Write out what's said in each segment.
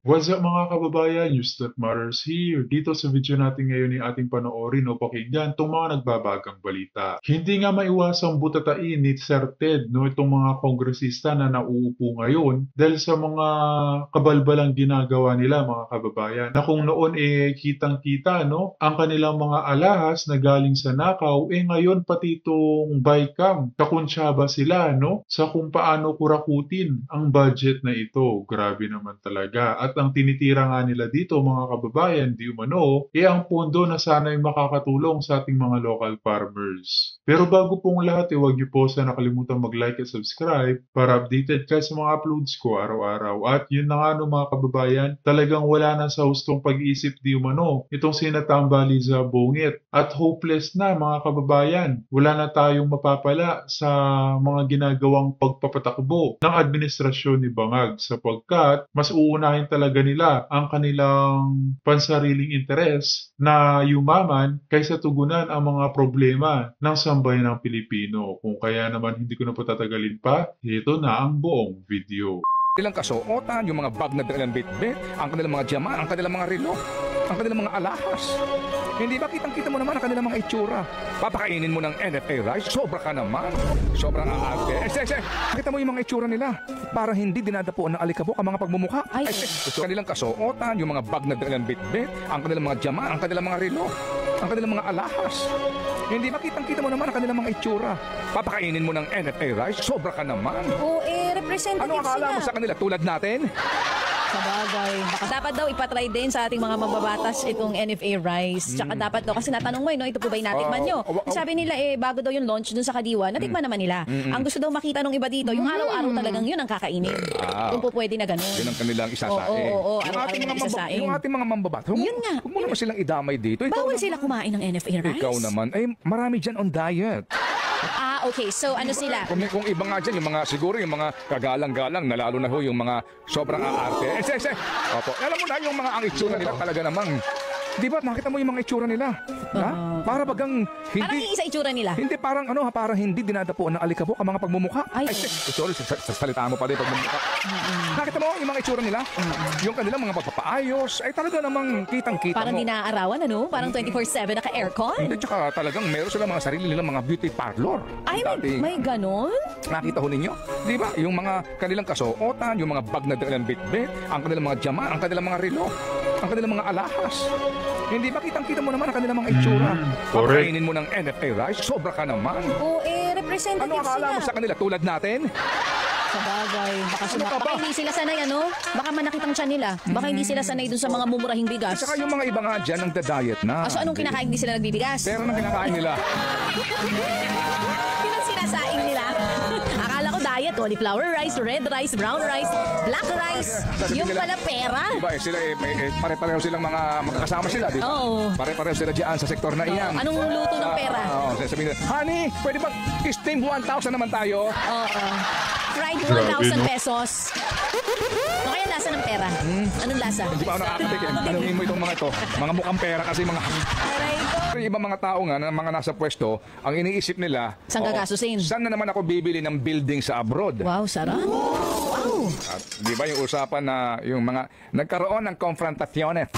What's up mga kababayan? News that matters here. Dito sa video natin ngayon ay ating panoorin o pakinggan itong mga nagbabagang balita. Hindi nga maiwasang butatain ni Sir Ted itong mga kongresista na nauupo ngayon dahil sa mga kabalbalang ginagawa nila mga kababayan. Na kung noon kitang-kita ang kanilang mga alahas na galing sa nakaw ngayon pati itong BICAM kakuntsaba sila sa kung paano kurakutin ang budget na ito. Grabe naman talaga. At ang tinitira nga nila dito mga kababayan, di umano, ang pondo na sana'y makakatulong sa ating mga local farmers. Pero bago pong lahat, huwag niyo po sana nakalimutan mag-like at subscribe para updated kayo sa mga uploads ko araw-araw. At yun na nga mga kababayan, talagang wala na sa hustong pag-iisip di umano itong sinatambali sa bungit. At hopeless na mga kababayan, wala na tayong mapapala sa mga ginagawang pagpapatakbo ng administrasyon ni Bangag sapagkat mas uunahin talaga nila ang kanilang pansariling interes na yumaman kaysa tugunan ang mga problema ng sambayan ng Pilipino. Kung kaya naman hindi ko na patatagalin pa, ito na ang buong video. Kanilang kasuotan, yung mga bag na dalang bitbit, ang kanilang mga diyaman, ang kanilang mga relo, ang kanilang mga alahas. Hindi ba kitang-kita mo naman ang kanilang mga itsura? Papakainin mo ng NFA rice? Sobra ka naman. Sobrang aarte. Nakita mo yung mga itsura nila. Para hindi dinadapuan ng alikabok ang mga pagmumukha. Kanilang kasuotan, yung mga bag na dalang bitbit, ang kanilang mga diyaman, ang kanilang mga relo, ang kanilang mga alahas. Hindi ba kitang-kita mo naman ang kanilang mga itsura? Papakainin mo ng NFA rice? Sobra ka naman. Oo, representative Ano akala mo sa kanila tulad natin? Sabagay. Dapat daw ipatry din sa ating mga mababatas itong NFA rice. Tsaka dapat daw, kasi natanong mo ito po ba natikman nyo? Sabi nila bago daw yung launch dun sa Kadiwa, natikman naman nila. Ang gusto daw makita nung iba dito, yung araw-araw talagang yun ang kakainin. Kung po pwede na ganun. Yun ang kanilang isasain. Oo, Yung ating mga mambabat, Yun nga. huwag mo naman silang idamay dito. Bawal sila kumain ng NFA rice? Ikaw naman, marami dyan on diet. Okay. So, ano sila? Kung iba nga dyan, yung mga, siguro yung mga kagalang-galang, na lalo na ho, yung mga sobrang aarte. Opo. Alam mo na, yung mga ang itsura nila talaga namang, di ba, nakita mo yung mga itsura nila? Ha? Para bagang, Parang iisa itsura nila. hindi parang para hindi dinadapuan ng alikabok ang mga pagmumukha. Sorry, sa salita mo pala yung pagmumukha. Nakita mo yung mga itsura nila? Yung kanilang mga pagpapaayos, ay talaga namang kitang-kita Parang mo. di naaarawan, Parang 24/7 naka-aircon. Hindi, tsaka talagang meron sila mga sarili nilang mga beauty parlor. Ay, Dati, may ganon? nakita ho ninyo? Di ba? Yung mga kanilang kasuotan, yung mga bag na dalang bitbit, ang kanilang mga diyaman, ang kanilang mga relo, ang kanilang mga alahas. Hindi ba kitang-kita mo naman ang kanilang mga itsura? Pagkainin mo ng NFA rice, sobra ka naman. Oo, representative Ano akala mo sa kanila tulad natin? Sabagay. ka Baka ba? hindi sila sanay, Baka manakit ang tiyan nila. Baka hindi sila sanay dun sa mga mumurahing bigas. Saka yung mga iba nga dyan ang diet na. So, anong kinakain? Hindi sila nagbibigas? Pero nang kinakain nila. Yun ang sinasaing nila. Akala ko diet, cauliflower rice, red rice, brown rice, black rice. Sasabihin Yung nila- pala pera. Diba, sila pare-pareho silang mga magkakasama sila, di ba? Oo. Pare-pareho sila dyan sa sektor na iyan. Anong luto ng pera? Oo, sasabihin nila, honey, pwede ba steam 1,000 naman tayo? Oo. Fried Grabe, 1,000 no? pesos. Ano kaya lasa ng pera? Anong lasa? Hindi pa ako nakakatik eh. Tanungin mo itong mga ito. Mga mukhang pera kasi mga... Aray ko. Yung ibang mga tao nga, na mga nasa pwesto, ang iniisip nila, Saan gagastusin? saan na naman ako bibili ng building sa abroad? Wow, sarap. Wow. At di ba yung usapan na yung mga nagkaroon ng konfrontasyones?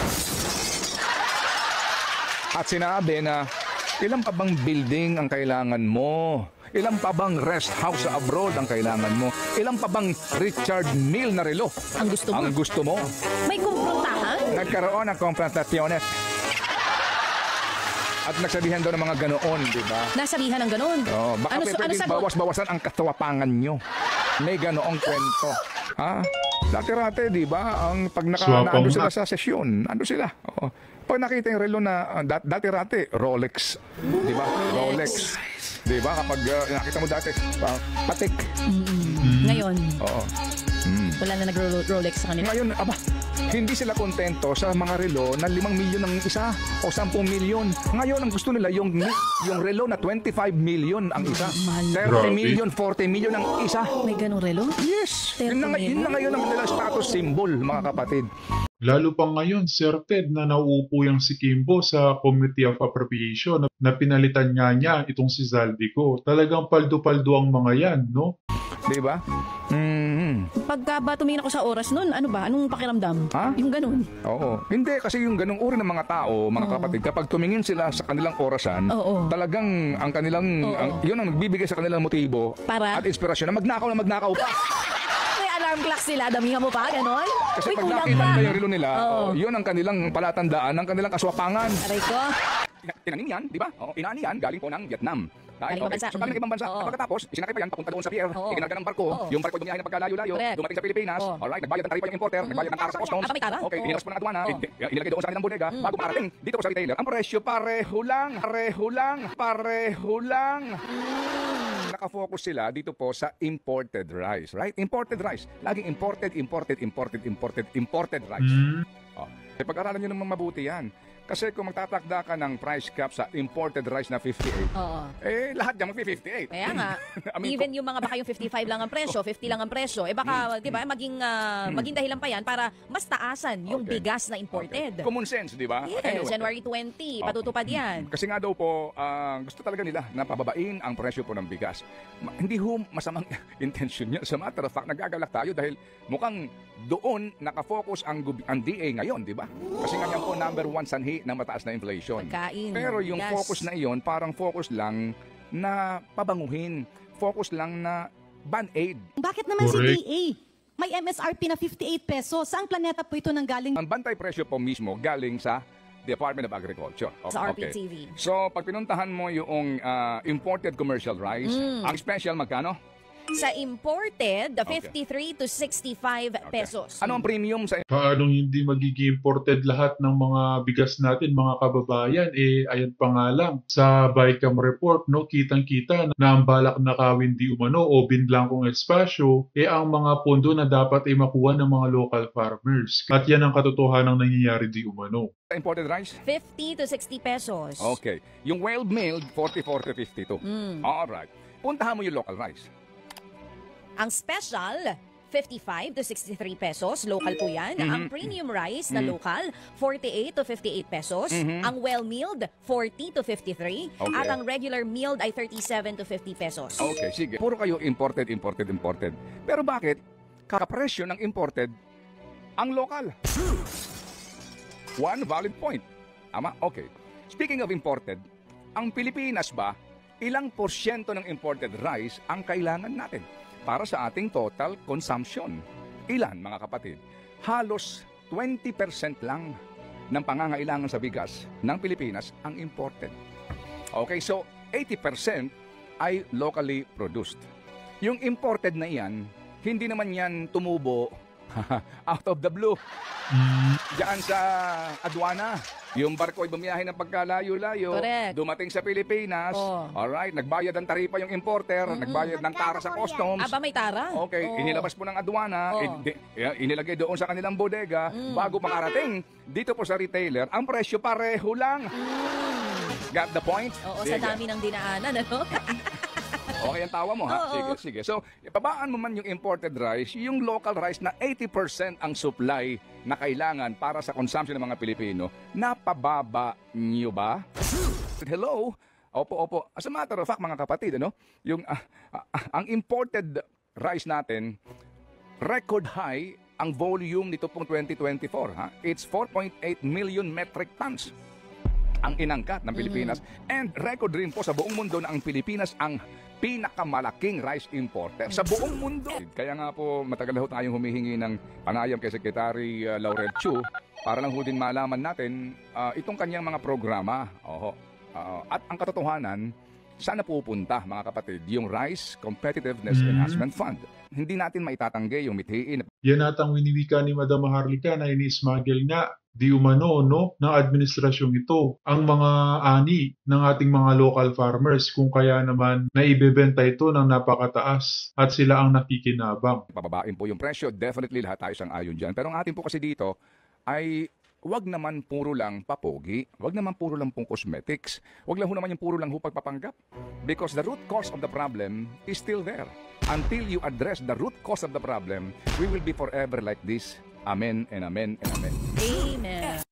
At sinabi na, ilan pa bang building ang kailangan mo? Ilan pa bang rest house sa abroad ang kailangan mo? Ilan pa bang Richard Mille na relo Ang gusto mo? ang gusto mo? May kumprontahan? Nagkaroon ng konfrontasyones. At nagsabihan daw ng mga ganoon, di ba? Nasabihan ng ganun. Oh, baka pwedeng sagot? bawas-bawasan ang katawapangan nyo. May ganoong kwento. Ha? Dati-rate, di ba? Ang pag naando sila sa sesyon, ando sila. Oo. Pag nakita yung relo na dati-rate, Rolex. Di ba? Rolex. Di ba? Kapag nakita mo dati, patik. Ngayon, Oo. wala na nag-Rolex sa kanila. Ngayon, hindi sila kontento sa mga relo na 5 milyon ang isa o 10 milyon. Ngayon, ang gusto nila yung relo na 25 milyon ang isa. 30 million, 40 milyon ang isa. May ganong relo? Yes! 30 Yun na ngayon ang nila status symbol, mga kapatid. Lalo pa ngayon, Sir Ted, na nauupo yung si Kimbo sa Committee of Appropriation na pinalitan nga niya itong si Zaldico. Talagang paldo-paldo ang mga yan, no? Di ba? Pagka ba tumingin ako sa oras nun, ano ba? Anong pakiramdam? Ha? Yung ganun. Oo. Hindi, kasi yung ganung uri ng mga tao, mga kapatid, kapag tumingin sila sa kanilang orasan, Oo. talagang ang kanilang, yun ang nagbibigay sa kanilang motibo Para? at inspirasyon na magnakaw pa. May alarm clock sila, damihan mo pa, ganon? Kasi Uy, pag kulang nakita pa. nila yung relo nila, Oo. yun ang kanilang palatandaan ng kanilang kaswapangan. Aray ko. Tinanin yan, di ba? Inaani yan, galing po ng Vietnam. Galing ibang bansa. So, galing ibang bansa. Oo. At pagkatapos, isinakay pa yan papunta doon sa pier. Oo. Ikinarga ng barko. Oo. Yung barko dumiyahe na pagkalayo-layo. Correct. Dumating sa Pilipinas. Oo. Alright, nagbayad ng taripa yung importer. Nagbayad ng tara sa customs. Aba, may tara? Okay, Oo. inilabas po ng aduana. Oo. Inilagay doon sa kanilang bodega. Bago makarating dito po sa retailer. Ang presyo pareho lang. Pareho lang. Nakafocus sila dito po sa imported rice. Right? Imported rice. Laging imported rice. Oh. Pag-aralan nyo naman mabuti yan. Kasi kung magtatakda ka ng price cap sa imported rice na 58, Oo. lahat dyan mag-58. Kaya nga, I mean, even yung mga baka yung 55 lang ang presyo, 50 lang ang presyo, baka, di ba, maging dahilan pa yan para mas taasan yung Okay. bigas na imported. Okay. Common sense, di ba? Yes, Anyway. January 20, patutupad yan. Kasi nga daw po, gusto talaga nila na pababain ang presyo po ng bigas. Hindi ho masamang intention niya. Sa matter of fact, nagagalak tayo dahil mukhang doon nakafocus ang DA ngayon, di ba? Kasi nga yan po number 1 sanhi ng mataas na inflation. Pagkain. Pero yung bigas. focus na iyon, parang focus lang na pabanguhin. Focus lang na band-aid. Bakit naman Correct. si DA? May MSRP na 58 pesos. Saang planeta po ito nanggaling? Ang bantay presyo po mismo galing sa Department of Agriculture. Sa Okay. RPTV. So, pag pinuntahan mo yung imported commercial rice, ang special magkano? Sa imported, Okay. 53 to 65 pesos. Ano ang premium sa Paano hindi magiging imported lahat ng mga bigas natin, mga kababayan? Ayan pa nga lang, sa BICAM report, no, kitang-kita na ang balak nakawin di umano o binlangkong espasyo, ang mga pondo na dapat ay makuha ng mga local farmers. At yan ang katotohanan ng nangyayari di umano. imported rice? 50 to 60 pesos. Okay. Yung well-milled, 44 to 52. Alright. Puntahan mo yung local rice. Ang special, 55 to 63 pesos. Local po yan. Ang premium rice na local, 48 to 58 pesos. Ang well-milled, 40 to 53. Okay. At ang regular milled ay 37 to 50 pesos. Okay, sige. Puro kayo imported. Pero bakit kakapresyo ng imported ang local? One valid point. Ama? Okay. Speaking of imported, ang Pilipinas ba, ilang porsyento ng imported rice ang kailangan natin para sa ating total consumption? Ilan, mga kapatid? Halos 20% lang ng pangangailangan sa bigas ng Pilipinas ang imported. Okay, so 80% ay locally produced. Yung imported na iyan, hindi naman yan tumubo out of the blue. Diyan sa aduana. Yung barko ay bumiyahe ng pagkalayo-layo. Correct. Dumating sa Pilipinas. Oh. Alright, nagbayad ng taripa yung importer. Nagbayad ng tara sa customs. Aba, may tara? Okay, Oo. inilabas po ng aduana, Oh. inilagay doon sa kanilang bodega, bago makarating dito po sa retailer, ang presyo pareho lang. Got the point? Oo, sa Sige. dami ng dinaanan, ano? Okay ang tawa mo, ha? Oo. Sige. So, ipabaan mo man yung imported rice, yung local rice na 80% ang supply na kailangan para sa consumption ng mga Pilipino, napababa nyo ba? Hello? Opo. As a matter of fact, mga kapatid, ano? Yung, ang imported rice natin, record high ang volume nito pong 2024. Ha? It's 4.8 million metric tons ang inangkat ng Pilipinas. And record rin po sa buong mundo na ang Pilipinas ang pinakamalaking rice importer sa buong mundo. Kaya nga po matagal na ho tayong humihingi ng panayam kay Secretary Laurel Chu para lang ho din malaman natin itong kanyang mga programa. At ang katotohanan, saan na pupunta, mga kapatid, yung Rice Competitiveness Enhancement Fund. Hindi natin maitatanggi yung mithiin. Yan atang winiwika ni Madam Maharlika na ini-smuggle nga di umano no ng administrasyong ito ang mga ani ng ating mga local farmers, kung kaya naman naibebenta ito ng napakataas at sila ang nakikinabang. Pababain po yung presyo. Definitely lahat tayo sang-ayon dyan. Pero ang atin po kasi dito ay wag naman puro lang papogi. Wag naman puro lang pong cosmetics. Wag lang ho naman yung puro lang ho pagpapanggap. Because the root cause of the problem is still there. Until you address the root cause of the problem, we will be forever like this. Amen and amen and amen. Amen.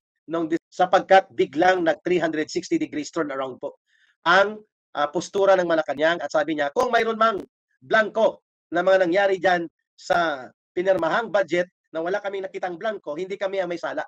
Sapagkat biglang nag 360 degrees turn around po ang postura ng Malacanang at sabi niya kung mayroon mang blanco na mga nangyari dyan sa pinirmahang budget na wala kaming nakitang blanco, hindi kami ang may sala.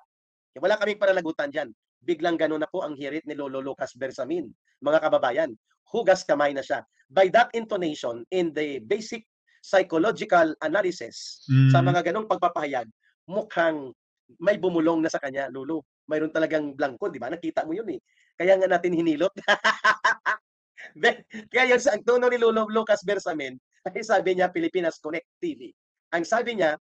Wala kaming pananagutan diyan. Biglang gano'n na po ang hirit ni Lolo Lucas Bersamin. Mga kababayan, hugas kamay na siya. By that intonation, in the basic psychological analysis, sa Mm. mga ganong pagpapahayag, mukhang may bumulong na sa kanya, Lolo. Mayroon talagang blanco, di ba? Nakita mo yun eh. Kaya nga natin hinilot. Kaya yun, ang tono ni Lolo Lucas Bersamin, ay sabi niya, Pilipinas Connect TV. Ang sabi niya,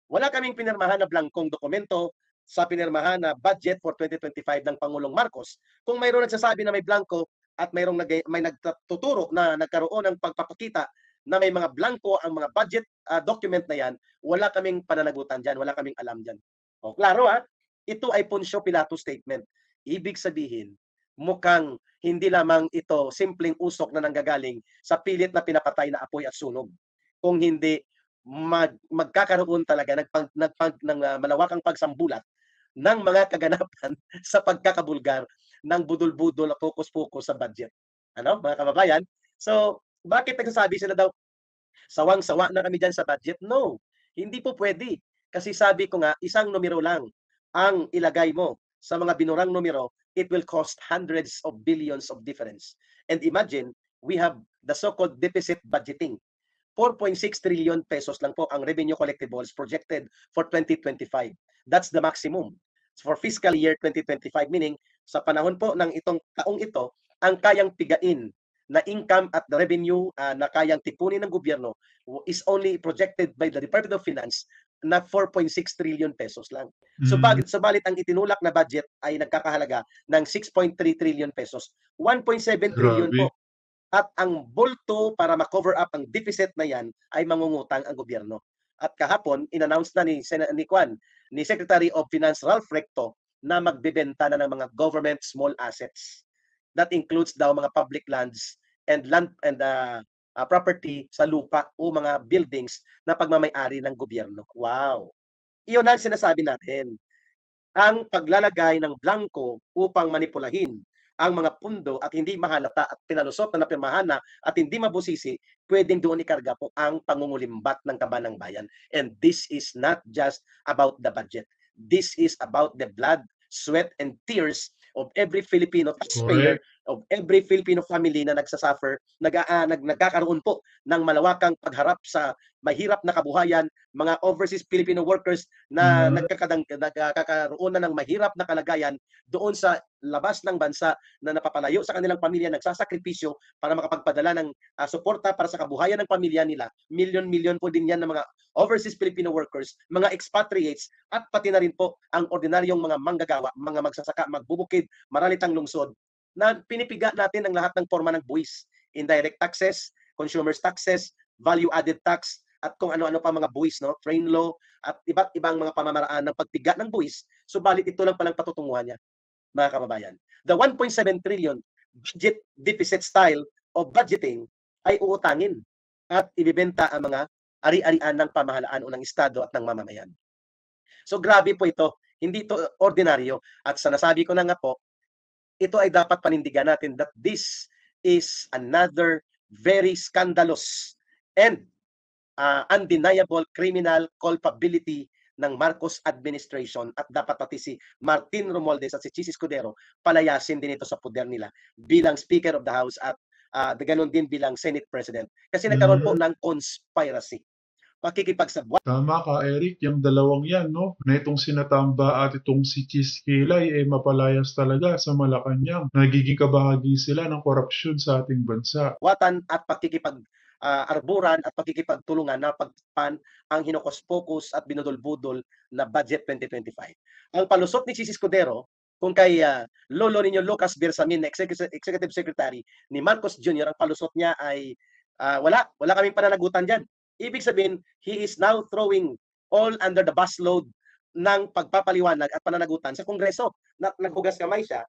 wala kaming pinirmahan na blankong dokumento sa pinirmahan na budget for 2025 ng Pangulong Marcos. Kung mayroon nagsasabi na may blanco at may nagtuturo na nagkaroon ng pagpapakita na may mga blanco ang mga budget document na yan, wala kaming pananagutan dyan, wala kaming alam dyan. O, klaro ito ay Poncio Pilato statement. Ibig sabihin, mukhang hindi lamang ito simpleng usok na nanggagaling sa pilit na pinapatay na apoy at sunog. Kung hindi, magkakaroon talaga ng malawakang pagsambulat ng mga kaganapan sa pagkakabulgar ng budol-budol at focus-focus sa budget. Ano, mga kababayan? So, bakit nagsasabi sila daw, sawang-sawa na kami dyan sa budget? No, hindi po pwede. Kasi sabi ko nga, isang numero lang ang ilagay mo sa mga binurang numero, it will cost hundreds of billions of difference. And imagine, we have the so-called deficit budgeting. 4.6 trillion pesos lang po ang revenue collectibles projected for 2025. That's the maximum for fiscal year 2025, meaning sa panahon po ng itong taong ito, ang kayang pigain na income at the revenue na kayang tipunin ng gobyerno is only projected by the Department of Finance na 4.6 trillion pesos lang. Subalit ang itinulak na budget ay nagkakahalaga ng 6.3 trillion pesos. 1.7 trillion Grabe. po. At ang bulto para ma-cover up ang deficit na yan ay mangungutang ang gobyerno. At kahapon, in-announce na ni Secretary of Finance Ralph Recto na magbebenta na ng mga government small assets. That includes daw mga public lands and land and property sa lupa o mga buildings na pagmamay-ari ng gobyerno. Wow! Iyon ang sinasabi natin. Ang paglalagay ng blanco upang manipulahin ang mga pundo at hindi mahalata at pinalusot na napirmahan na at hindi mabusisi, pwedeng doon ikarga po ang pangungulimbat ng kaban ng bayan. And this is not just about the budget. This is about the blood, sweat, and tears of every Filipino taxpayer, of every Filipino family na nagsasuffer, nagkakaroon po ng malawakang pagharap sa mahirap na kabuhayan, mga overseas Filipino workers na nagkakaroon na ng mahirap na kalagayan doon sa labas ng bansa na napapalayo sa kanilang pamilya, nagsasakripisyo para makapagpadala ng suporta para sa kabuhayan ng pamilya nila. Milyon-milyon po din yan ng mga overseas Filipino workers, mga expatriates, at pati na rin po ang ordinaryong mga manggagawa, mga magsasaka, magbubukid, maralitang lungsod, na pinipiga natin ang lahat ng forma ng buwis. Indirect taxes, consumers taxes, value-added tax, at kung ano-ano pa mga buwis, no? Train law, at iba't ibang mga pamamaraan ng pagpiga ng buwis. Subalit ito lang palang patutunguhan niya, mga kababayan. The 1.7 trillion budget deficit style of budgeting ay uutangin at ibibenta ang mga ari-arian ng pamahalaan o ng estado at ng mamamayan. So grabe po ito. Hindi ito ordinaryo. At sa nasabi ko na nga po, ito ay dapat panindigan natin that this is another very scandalous and undeniable criminal culpability ng Marcos administration, at dapat pati si Martin Romualdez at si Chis Escudero palayasin din ito sa poder nila bilang Speaker of the House at ganon din bilang Senate President. Kasi nagkaroon po ng conspiracy. Pakikipagsabwat. Tama ka, Eric. Yung dalawang yan, no? Na itong sinatamba at itong si Chis Kilay, mapalayas talaga sa Malacanang. Nagiging kabahagi sila ng korupsyon sa ating bansa. Watan at arburan at pakikipagtulungan na pagpan ang hinokos-pokos at binudol-budol na budget 2025. Ang palusot ni Chis Escudero, kung kay lolo ninyo Lucas Bersamin, Executive Secretary ni Marcos Jr., ang palusot niya ay wala kaming pananagutan dyan. Ibig sabihin, he is now throwing all under the busload ng pagpapaliwanag at pananagutan sa Kongreso. Naghugas kamay siya.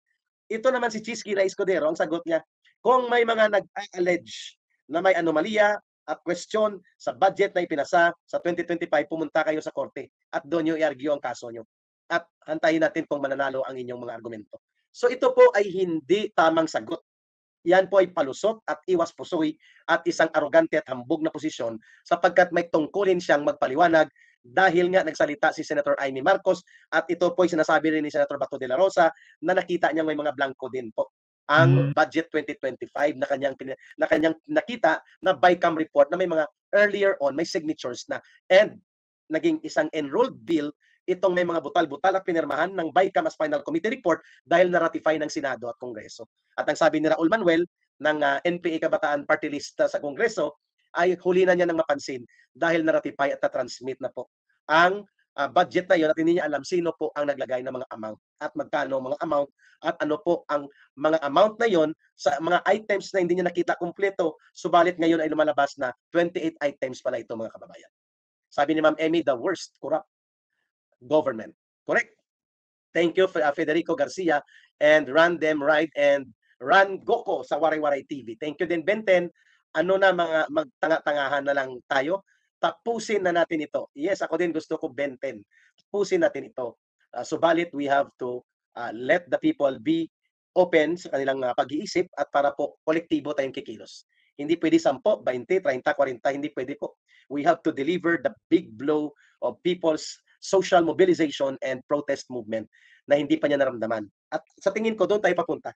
Ito naman si Chis Kilay Escudero, ang sagot niya, kung may mga nag-allege na may anomalya at question sa budget na ipinasa sa 2025, pumunta kayo sa korte at doon nyo i-argue ang kaso nyo. At hantayin natin kung mananalo ang inyong mga argumento. So ito po ay hindi tamang sagot. Yan po ay palusot at iwas pusoy at isang arogante at hambog na posisyon sapagkat may tungkulin siyang magpaliwanag dahil nga nagsalita si Senator Amy Marcos at ito po ay sinasabi rin ni Senator Bato de la Rosa na nakita niya may mga blanco din po ang budget 2025 na kanyang nakita na BICAM report na may mga earlier on may signatures na and naging isang enrolled bill itong may mga butal-butal at pinirmahan ng BICAM as final committee report dahil na-ratify ng Senado at Kongreso. At ang sabi ni Raul Manuel ng NPA Kabataan Party List sa Kongreso ay huli na niya ng mapansin dahil na-ratify at na-transmit na po ang budget na yun at hindi niya alam sino po ang naglagay ng mga amount at magkano mga amount at ano po ang mga amount na yon sa mga items na hindi niya nakita kumpleto subalit ngayon ay lumalabas na 28 items pala ito mga kababayan. Sabi ni Ma'am Emmy, the worst corrupt government. Correct. Thank you, Federico Garcia and Run Them Right and Run Goko sa Waray-Waray TV. Thank you din, Benten. Ano na mga magtanga-tangahan na lang tayo? Tapusin na natin ito. Yes, ako din gusto ko, Benten. Tapusin natin ito. Subalit, we have to let the people be open sa kanilang pag-iisip at para po kolektibo tayong kikilos. Hindi pwede 10, 20, 30, 40, hindi pwede po. We have to deliver the big blow of people's social mobilization and protest movement na hindi pa niya naramdaman. At sa tingin ko, doon tayo papunta.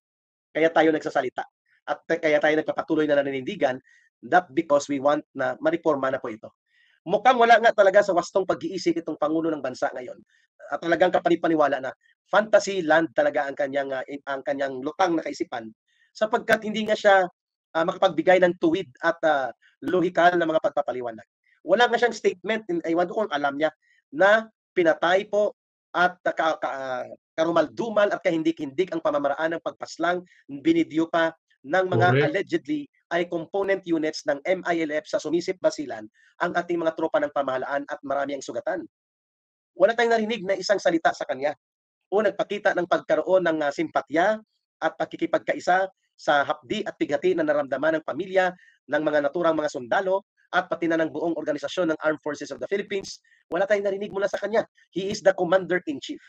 Kaya tayo nagsasalita. At kaya tayo nagpapatuloy na naninindigan, that because we want na mariporma na po ito. Mukhang wala nga talaga sa wastong pag-iisip itong Pangulo ng Bansa ngayon. At talagang kapanipaniwala na fantasy land talaga ang kanyang lutang na kaisipan sapagkat hindi nga siya makapagbigay ng tuwid at lohikal na mga pagpapaliwanag. Wala nga siyang statement, ewan ko kung alam niya, na pinatay po at karumal-dumal at kahindik-hindik ang pamamaraan ng pagpaslang, binidyo pa ng mga allegedly ay component units ng MILF sa Sumisip Basilan ang ating mga tropa ng pamahalaan at marami ang sugatan. Wala tayong narinig na isang salita sa kanya o nagpakita ng pagkaroon ng simpatya at pakikipagkaisa sa hapdi at bigati na naramdaman ng pamilya ng mga naturang mga sundalo at pati na ng buong organisasyon ng Armed Forces of the Philippines. Wala tayong narinig mula sa kanya. He is the Commander-in-Chief.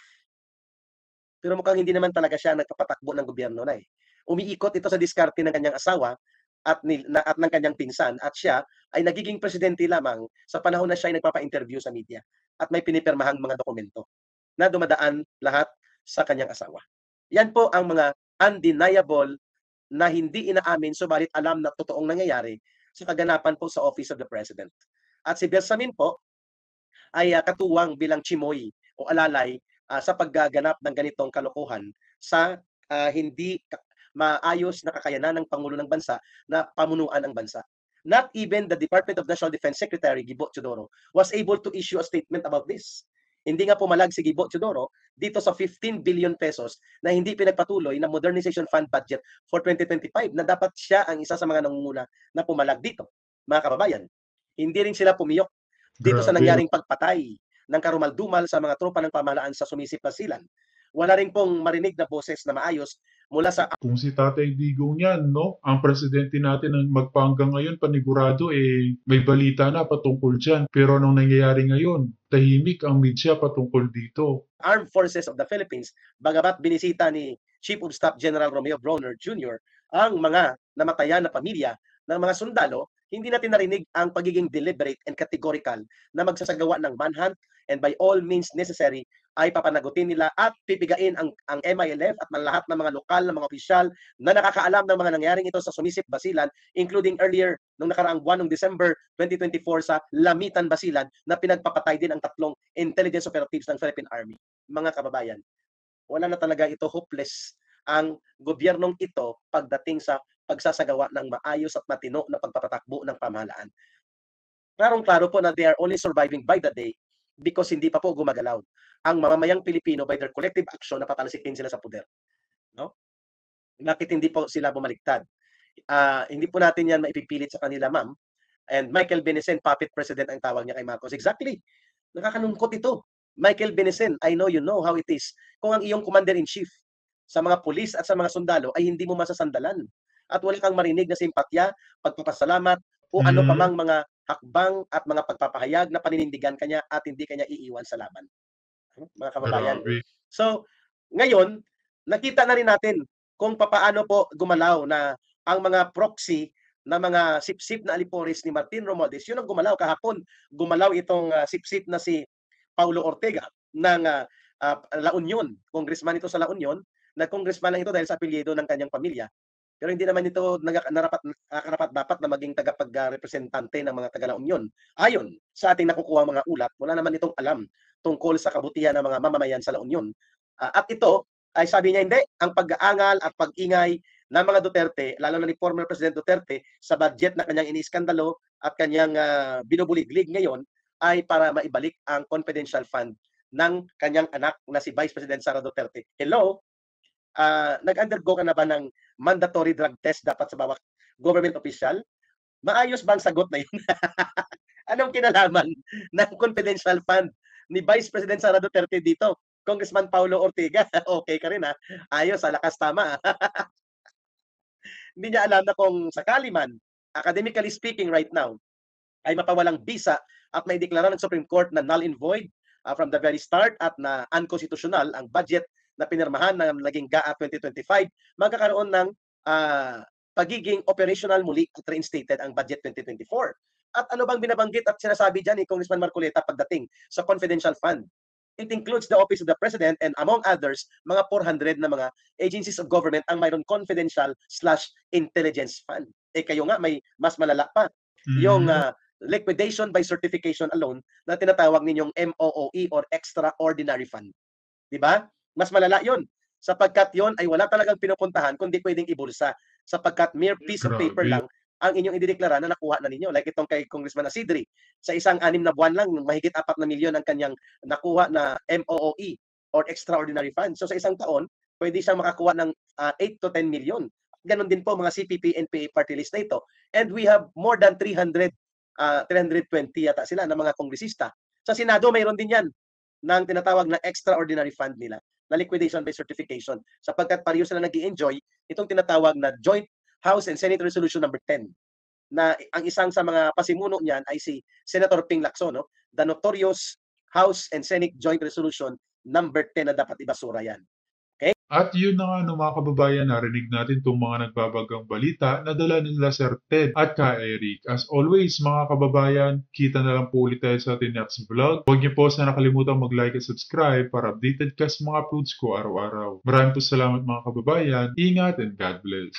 Pero mukhang hindi naman talaga siya nagpapatakbo ng gobyerno na eh. Umiikot ito sa diskarte ng kanyang asawa at ng kanyang pinsan at siya ay nagiging presidente lamang sa panahon na siya ay nagpapa-interview sa media at may pinipirmahang mga dokumento na dumadaan lahat sa kanyang asawa. Yan po ang mga undeniable na hindi inaamin subalit alam na totoong nangyayari sa kaganapan po sa Office of the President. At si Bersamin po ay katuwang bilang chimoy o alalay sa paggaganap ng ganitong kalokohan sa hindi maayos na kakayanan ng Pangulo ng Bansa na pamunuan ang bansa. Not even the Department of National Defense Secretary Gibo Teodoro was able to issue a statement about this. Hindi nga pumalag si Gibo Teodoro dito sa 15 billion pesos na hindi pinagpatuloy na Modernization Fund budget for 2025 na dapat siya ang isa sa mga nangunguna na pumalag dito. Mga kababayan, hindi rin sila pumiyok dito sa nangyaring pagpatay ng karumal-dumal sa mga tropa ng pamahalaan sa Sumisip Basilan. Wala rin pong marinig na boses na maayos mula sa Kung si Tatay Digong yan, no? Ang presidente natin ang magpahanggang ngayon, panigurado, may balita na patungkol dyan. Pero anong nangyayari ngayon? Tahimik ang media patungkol dito. Armed Forces of the Philippines, bagamat binisita ni Chief of Staff General Romeo Bronner Jr. ang mga namatayan na pamilya ng mga sundalo, hindi natin narinig ang pagiging deliberate and categorical na magsasagawa ng manhunt and by all means necessary ay papanagutin nila at pipigain ang MILF at lahat ng mga lokal na mga opisyal na nakakaalam ng mga nangyaring ito sa Sumisip Basilan, including earlier nung nakaraang buwan ng December 2024 sa Lamitan Basilan na pinagpapatay din ang 3 intelligence operatives ng Philippine Army. Mga kababayan, wala na talaga ito, hopeless ang gobyernong ito pagdating sa pagsasagawa ng maayos at matino na pagpapatakbo ng pamahalaan. Klarong-klaro po na they are only surviving by the day because hindi pa po gumagalaw ang mamamayang Pilipino by their collective action na patalsikin sila sa poder. No? Bakit hindi po sila bumaliktad? Hindi po natin yan maipipilit sa kanila, ma'am. And Michael Benesen, puppet president ang tawag niya kay Marcos. Exactly. Nakakalungkot ito. Michael Benesen, I know you know how it is. Kung ang iyong commander-in-chief sa mga pulis at sa mga sundalo ay hindi mo masasandalan at wala kang marinig na simpatya, pagpapasalamat, o ano pa mang mga hakbang at mga pagpapahayag na paninindigan kanya at hindi kanya iiwan sa laban. Mga kababayan. So, ngayon, nakita na rin natin kung papaano po gumalaw na ang mga proxy na mga sipsip na alipores ni Martin Romualdez, yun ang gumalaw kahapon. Gumalaw itong sipsip na si Paulo Ortega ng La Union. Congressman ito sa La Union. Nag-congressman lang ito dahil sa apelyido ng kanyang pamilya. Pero hindi naman ito karapat-dapat na maging tagapag-representante ng mga taga-La Union. Ayon sa ating nakukuha mga ulat, wala naman itong alam tungkol sa kabutihan ng mga mamamayan sa La Union. At ito ay sabi niya hindi, ang pag-aangal at pag-ingay ng mga Duterte, lalo na ni former President Duterte, sa budget na kanyang iniiskandalo at kanyang binubuliglig ngayon ay para maibalik ang confidential fund ng kanyang anak na si Vice President Sara Duterte. Hello? Nag-undergo ka na ba ng mandatory drug test dapat sa bawat government official? Maayos ba ang sagot na yun? Anong kinalaman ng confidential fund ni Vice President Sara Duterte dito? Congressman Paulo Ortega, okay ka rin ha? Ayos, lakas tama. Hindi niya alam na kung sakali man, academically speaking right now, ay mapawalang bisa at may deklara ng Supreme Court na null and void from the very start at na unconstitutional ang budget na pinirmahan ng naging GAA 2025, magkakaroon ng pagiging operational muli at reinstated ang budget 2024. At ano bang binabanggit at sinasabi dyan ni Congressman Marcoleta pagdating sa confidential fund? It includes the Office of the President and among others, mga 400 na mga agencies of government ang mayroon confidential/intelligence fund. Kayo nga may mas malala pa. Yung liquidation by certification alone na tinatawag ninyong MOOE or Extraordinary Fund. Di ba? Mas malala yon sapagkat yon ay wala talagang pinupuntahan kundi pwedeng ibulsa sapagkat mere piece of paper lang ang inyong idideklara na nakuha na ninyo. Like itong kay Congressman Asidri, sa isang 6 na buwan lang, mahigit 4 na milyon ang kanyang nakuha na MOOE or Extraordinary Fund. So sa isang taon, pwede siyang makakuha ng 8 to 10 milyon. Ganon din po mga CPP, NPA party list na ito. And we have more than 320 yata sila na mga kongresista. Sa Senado, mayroon din yan ng tinatawag na Extraordinary Fund nila na liquidation by certification sapagkat pareho sila nag-i-enjoy itong tinatawag na Joint House and Senate Resolution number 10 na ang isang sa mga pasimuno niyan ay si Senator Ping Lacson, no? The notorious House and Senate Joint Resolution number 10 na dapat ibasura yan. At yun na nga mga kababayan, narinig natin itong mga nagbabagang balita na dala nila Sir Ted at Ka Eric. As always mga kababayan, kita na lang po ulit tayo sa ating next vlog. Huwag niyo po sana nakalimutan mag-like at subscribe para updated ka sa mga uploads ko araw-araw. Maraming po salamat mga kababayan, ingat and God bless.